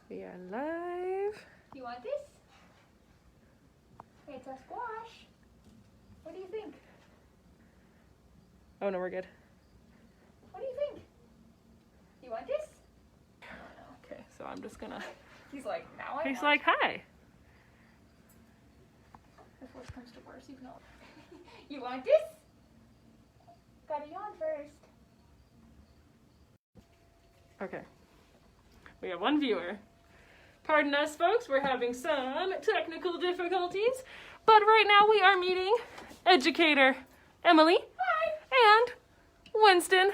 We are live. You want this? It's a squash. What do you think? Oh no, we're good. What do you think? You want this? Okay, so I'm just gonna. He's like, now I He's want. like, hi. If worse comes to worse, you can all. You want this? Gotta yawn first. Okay. We have one viewer. Pardon us, folks. We're having some technical difficulties, but right now we are meeting educator Emily. Hi. And Winston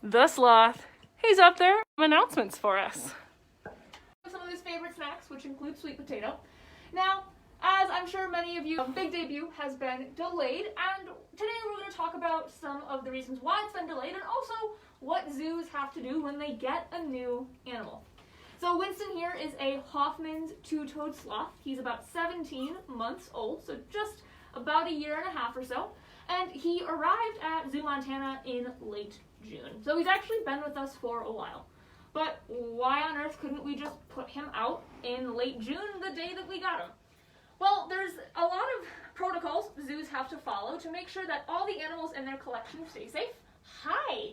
the Sloth. He's up there with announcements for us. Some of his favorite snacks, which include sweet potato. Now, as I'm sure many of you, big debut has been delayed, and today we're going to talk about some of the reasons why it's been delayed and also what zoos have to do when they get a new animal. So Winston here is a Hoffman's two-toed sloth. He's about 17 months old, so just about a year and a half or so. And he arrived at ZooMontana in late June. So he's actually been with us for a while. But why on earth couldn't we just put him out in late June, the day that we got him? Well, there's a lot of protocols zoos have to follow to make sure that all the animals in their collection stay safe. Hi!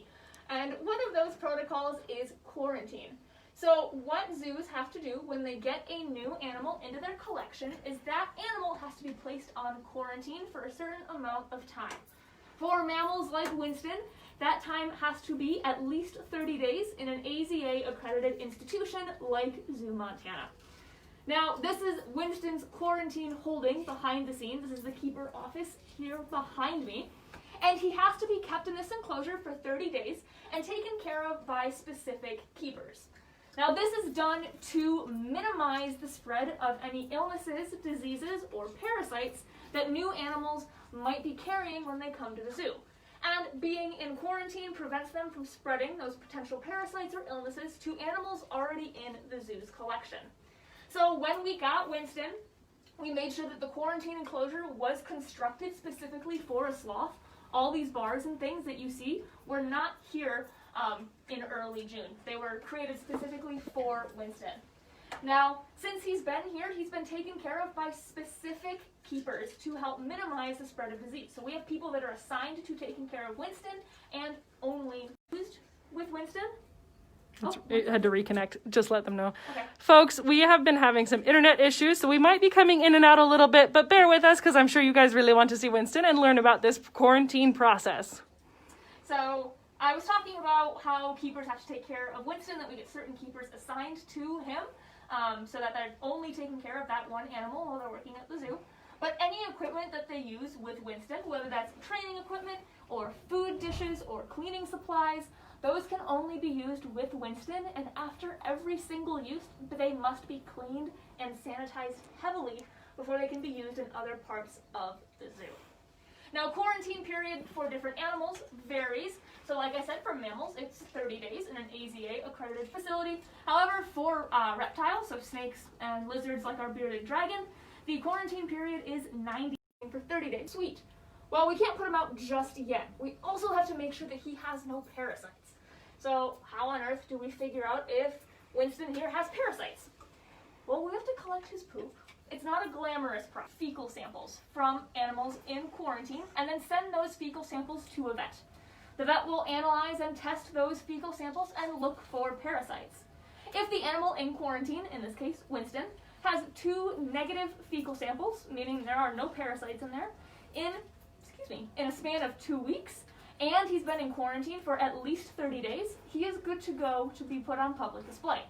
And one of those protocols is quarantine. So what zoos have to do when they get a new animal into their collection is that animal has to be placed on quarantine for a certain amount of time. For mammals like Winston, that time has to be at least 30 days in an AZA accredited institution like ZooMontana. Now, this is Winston's quarantine holding behind the scenes. This is the keeper office here behind me. And he has to be kept in this enclosure for 30 days and taken care of by specific keepers. Now, this is done to minimize the spread of any illnesses, diseases, or parasites that new animals might be carrying when they come to the zoo. And being in quarantine prevents them from spreading those potential parasites or illnesses to animals already in the zoo's collection. So when we got Winston, we made sure that the quarantine enclosure was constructed specifically for a sloth. All these bars and things that you see were not here in early June. They were created specifically for Winston. Now, since he's been here, he's been taken care of by specific keepers to help minimize the spread of disease. So we have people that are assigned to taking care of Winston and only used with Winston. It had to reconnect. Just let them know. Okay. Folks, we have been having some internet issues, so we might be coming in and out a little bit, but bear with us because I'm sure you guys really want to see Winston and learn about this quarantine process. So I was talking about how keepers have to take care of Winston, that we get certain keepers assigned to him so that they're only taking care of that one animal while they're working at the zoo. But any equipment that they use with Winston, whether that's training equipment or food dishes or cleaning supplies, those can only be used with Winston, and after every single use, they must be cleaned and sanitized heavily before they can be used in other parts of the zoo. Now, quarantine period for different animals varies. So like I said, for mammals, it's 30 days in an AZA accredited facility. However, for reptiles, so snakes and lizards like our bearded dragon, the quarantine period is 90 days for 30 days. Sweet. Well, we can't put him out just yet. We also have to make sure that he has no parasites. So how on earth do we figure out if Winston here has parasites? Well, we have to collect his poop. It's not a glamorous process. Fecal samples from animals in quarantine, and then send those fecal samples to a vet. The vet will analyze and test those fecal samples and look for parasites. If the animal in quarantine, in this case Winston, has 2 negative fecal samples, meaning there are no parasites in there, in a span of 2 weeks, and he's been in quarantine for at least 30 days, he is good to go to be put on public display.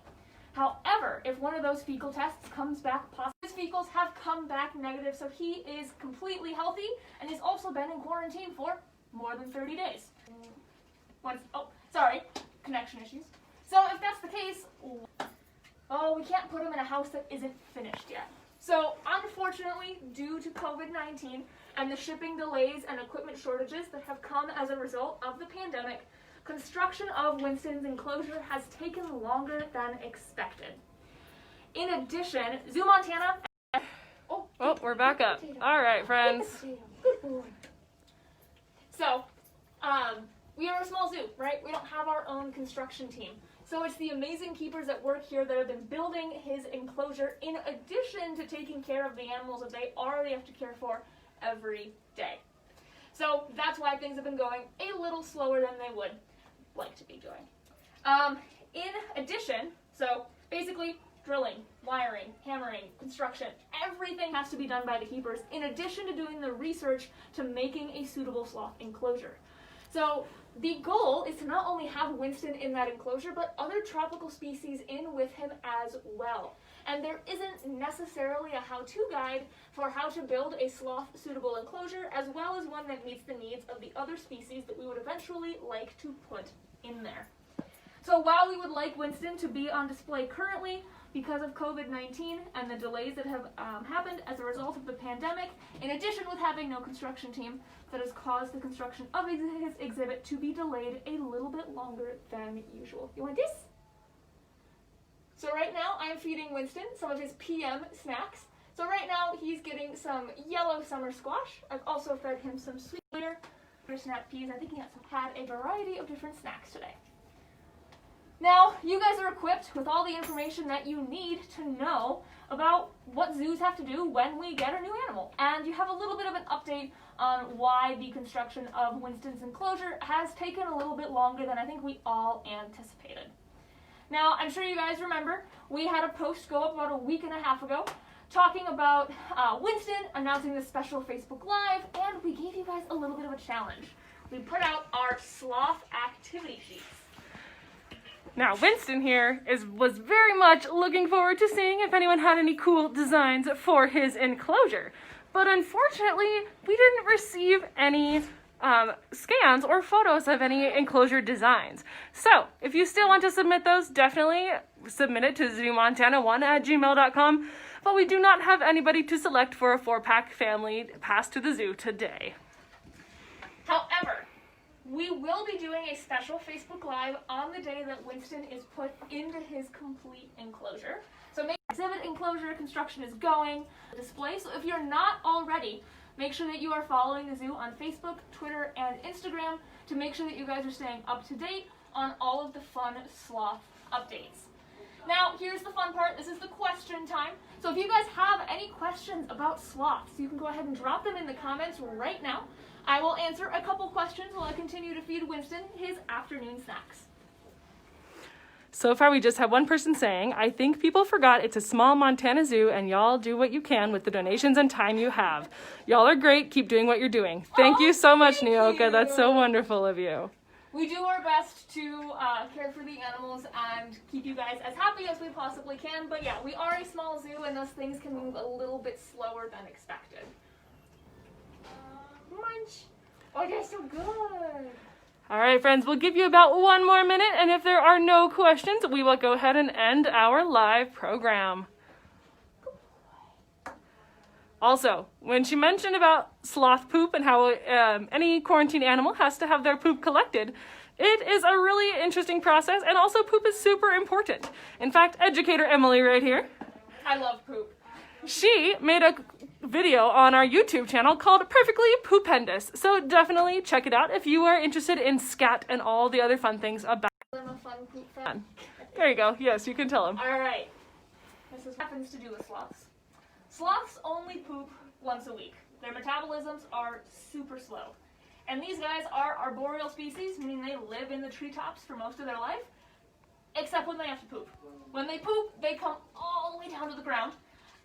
However, if one of those fecal tests comes back positive, his fecals have come back negative, so he is completely healthy, and he's also been in quarantine for more than 30 days. Connection issues. So if that's the case, we can't put him in a house that isn't finished yet. So unfortunately, due to COVID-19 and the shipping delays and equipment shortages that have come as a result of the pandemic, construction of Winston's enclosure has taken longer than expected. In addition, ZooMontana... Oh, we're back up. All right, friends. Good boy. So, we are a small zoo, right? We don't have our own construction team. So it's the amazing keepers that work here that have been building his enclosure in addition to taking care of the animals that they already have to care for every day. So that's why things have been going a little slower than they would like to be doing. In addition, so basically drilling, wiring, hammering, construction, everything has to be done by the keepers in addition to doing the research to making a suitable sloth enclosure. So the goal is to not only have Winston in that enclosure, but other tropical species in with him as well. And there isn't necessarily a how-to guide for how to build a sloth-suitable enclosure, as well as one that meets the needs of the other species that we would eventually like to put in there. So while we would like Winston to be on display currently, because of COVID-19 and the delays that have happened as a result of the pandemic, in addition with having no construction team, that has caused the construction of his exhibit to be delayed a little bit longer than usual. You want this? So right now I'm feeding Winston some of his PM snacks. So right now he's getting some yellow summer squash. I've also fed him some sweet snap peas. I think he has had a variety of different snacks today. Now, you guys are equipped with all the information that you need to know about what zoos have to do when we get a new animal. And you have a little bit of an update on why the construction of Winston's enclosure has taken a little bit longer than I think we all anticipated. Now, I'm sure you guys remember, we had a post go up about a week and a half ago talking about Winston announcing this special Facebook Live, and we gave you guys a little bit of a challenge. We put out our sloth activity sheets. Now, Winston here was very much looking forward to seeing if anyone had any cool designs for his enclosure. But unfortunately, we didn't receive any scans or photos of any enclosure designs. So, if you still want to submit those, definitely submit it to ZooMontana1@gmail.com. But we do not have anybody to select for a 4-pack family pass to the zoo today. However, we will be doing a special Facebook Live on the day that Winston is put into his complete enclosure. So make sure exhibit enclosure construction is going, display. So if you're not already, make sure that you are following the zoo on Facebook, Twitter, and Instagram to make sure that you guys are staying up to date on all of the fun sloth updates. Now, here's the fun part. This is the question time. So if you guys have any questions about sloths, you can go ahead and drop them in the comments right now. I will answer a couple questions while I continue to feed Winston his afternoon snacks. So far, we just have one person saying, I think people forgot it's a small Montana zoo and y'all do what you can with the donations and time you have. Y'all are great. Keep doing what you're doing. Thank you so much, Nyoka. That's so wonderful of you. We do our best to care for the animals and keep you guys as happy as we possibly can. But yeah, we are a small zoo and those things can move a little bit slower than expected. Munch. Oh, they're so good. All right, friends, we'll give you about 1 more minute, and if there are no questions, we will go ahead and end our live program. Also, when she mentioned about sloth poop and how any quarantine animal has to have their poop collected, it is a really interesting process, and also poop is super important. In fact, educator Emily right here. I love poop. She made a video on our YouTube channel called Perfectly Poopendous, so definitely check it out if you are interested in scat and all the other fun things about I'm a fun poop fan. There you go. Yes, you can tell him. All right. This is what happens to do with sloths. Sloths only poop once a week. Their metabolisms are super slow. And these guys are arboreal species, meaning they live in the treetops for most of their life, except when they have to poop. When they poop, they come all the way down to the ground.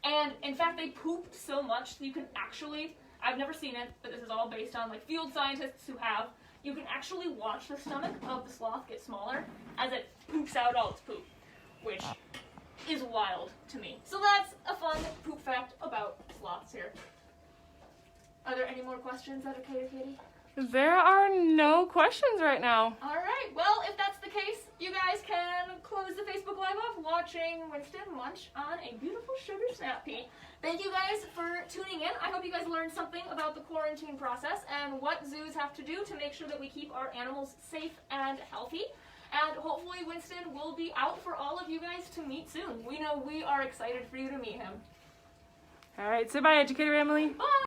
And in fact, they poop so much that you can actually, I've never seen it, but this is all based on like field scientists who have, you can actually watch the stomach of the sloth get smaller as it poops out all its poop, which is wild to me. So that's a fun poop fact about sloths here. Are there any more questions that are Katie? There are no questions right now. All right. Well, if that's the case, you guys can close the Facebook Live off watching Winston munch on a beautiful sugar snap pea. Thank you guys for tuning in. I hope you guys learned something about the quarantine process and what zoos have to do to make sure that we keep our animals safe and healthy. And hopefully Winston will be out for all of you guys to meet soon. We know we are excited for you to meet him. All right, say bye, educator Emily. Bye.